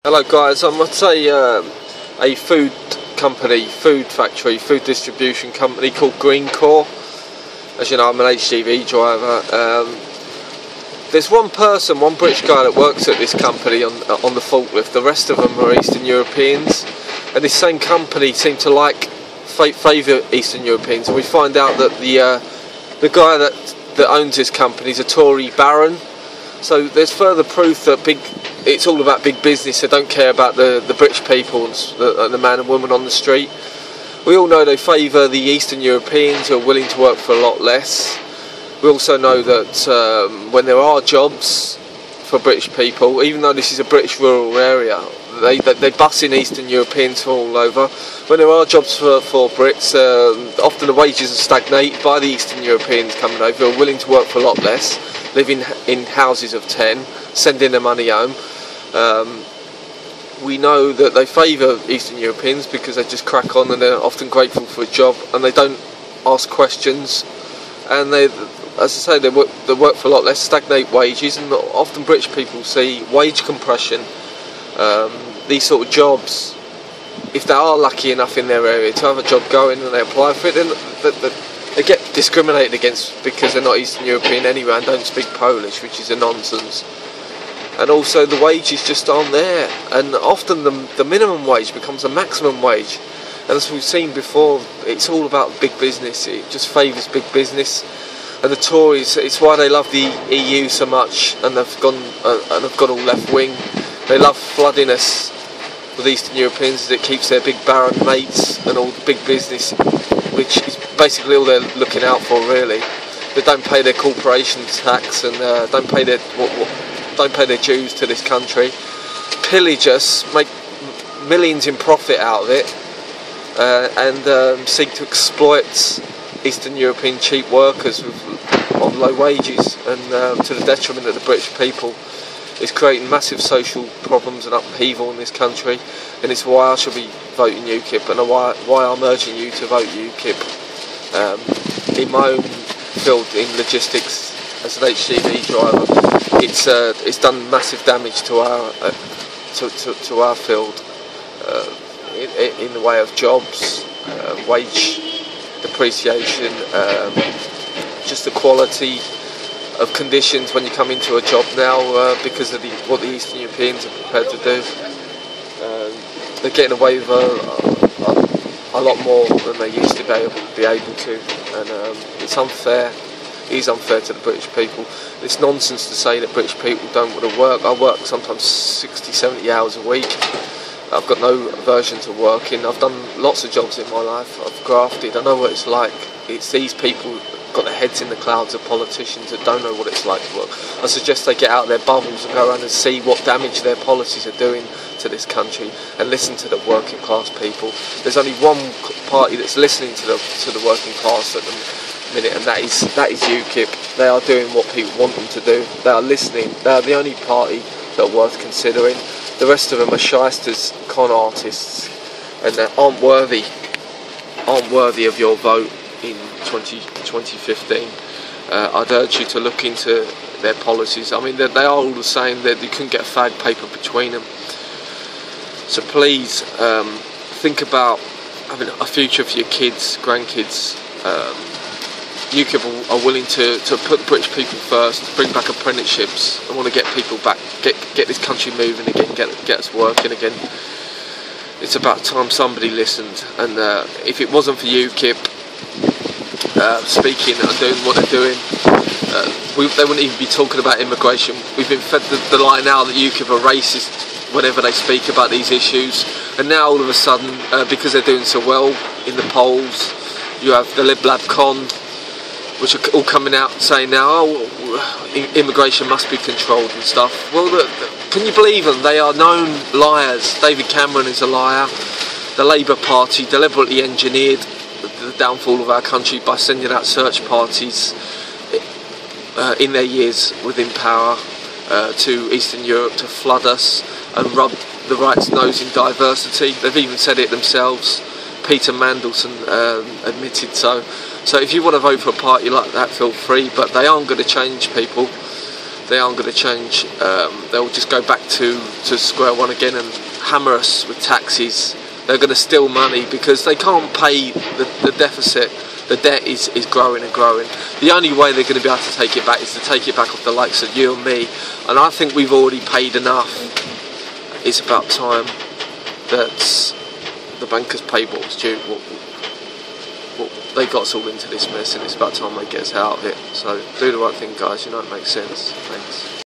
Hello guys, I must say a food company, food factory, food distribution company called Green Core. As you know, I'm an HGV driver. There's one person, one British guy that works at this company on the forklift. The rest of them are Eastern Europeans, and this same company seemed to favour Eastern Europeans. And we find out that the guy that owns this company is a Tory baron. So there's further proof that it's all about big business. They don't care about the British people and the man and woman on the street. We all know they favour the Eastern Europeans who are willing to work for a lot less. We also know that when there are jobs for British people, even though this is a British rural area, they bus in Eastern Europeans from all over. When there are jobs for Brits, often the wages are stagnated by the Eastern Europeans coming over, who are willing to work for a lot less, living in houses of 10, sending their money home. We know that they favour Eastern Europeans because they just crack on and they're often grateful for a job and they don't ask questions, and they, as I say, they work for a lot less, stagnate wages, and often British people see wage compression. These sort of jobs, if they are lucky enough in their area to have a job going and they apply for it, then they get discriminated against because they're not Eastern European anyway and don't speak Polish, which is a nonsense. And also the wages just aren't there, and often the minimum wage becomes the maximum wage. And as we've seen before, it's all about big business. It just favours big business. And the Tories, it's why they love the EU so much, and they've gone all left wing. They love flooding us with Eastern Europeans, as it keeps their big baron mates and all the big business, which is basically all they're looking out for, really. They don't pay their corporation tax and don't pay their dues to this country, pillage us, make millions in profit out of it, and seek to exploit Eastern European cheap workers on low wages, and to the detriment of the British people. It's creating massive social problems and upheaval in this country, and it's why I should be voting UKIP, and why I'm urging you to vote UKIP. In my own field, in logistics, as an HGV driver, it's done massive damage to our field, in the way of jobs, wage depreciation, just the quality of conditions when you come into a job now, because of what the Eastern Europeans are prepared to do. They're getting away with a lot more than they used to be able to, and it's unfair. It is unfair to the British people. It's nonsense to say that British people don't want to work. I work sometimes 60, 70 hours a week. I've got no aversion to working. I've done lots of jobs in my life. I've grafted. I know what it's like. It's these people got their heads in the clouds of politicians that don't know what it's like to work. I suggest they get out of their bubbles and go around and see what damage their policies are doing to this country, and listen to the working class people. There's only one party that's listening to the working class at the minute, and that is UKIP. They are doing what people want them to do. They are listening. They are the only party that are worth considering. The rest of them are shysters, con artists, and they aren't worthy of your vote in 2015. I'd urge you to look into their policies. I mean, they are all the same. That you couldn't get a fag paper between them. So please think about having a future for your kids, grandkids. UKIP are willing to put British people first, bring back apprenticeships. I want to get people back, get this country moving again, get us working again. It's about time somebody listened, and if it wasn't for UKIP speaking and doing what they're doing, they wouldn't even be talking about immigration. We've been fed the lie now that UKIP are racist whenever they speak about these issues, and now all of a sudden, because they're doing so well in the polls, you have the LibLabCon, which are all coming out saying now, oh, immigration must be controlled and stuff. Well, can you believe them? They are known liars. David Cameron is a liar. The Labour Party deliberately engineered the downfall of our country by sending out search parties in their years within power to Eastern Europe to flood us and rub the right's nose in diversity. They've even said it themselves. Peter Mandelson admitted so. So if you want to vote for a party like that, feel free, but they aren't going to change people. they aren't going to change. They'll just go back to square one again and hammer us with taxes. They're going to steal money because they can't pay the deficit. The debt is growing and growing. The only way they're going to be able to take it back is to take it back off the likes of you and me. And I think we've already paid enough. It's about time that the bankers pay what was due. They got us all into this mess, and it's about time they get us out of it. So do the right thing, guys. You know it makes sense. Thanks.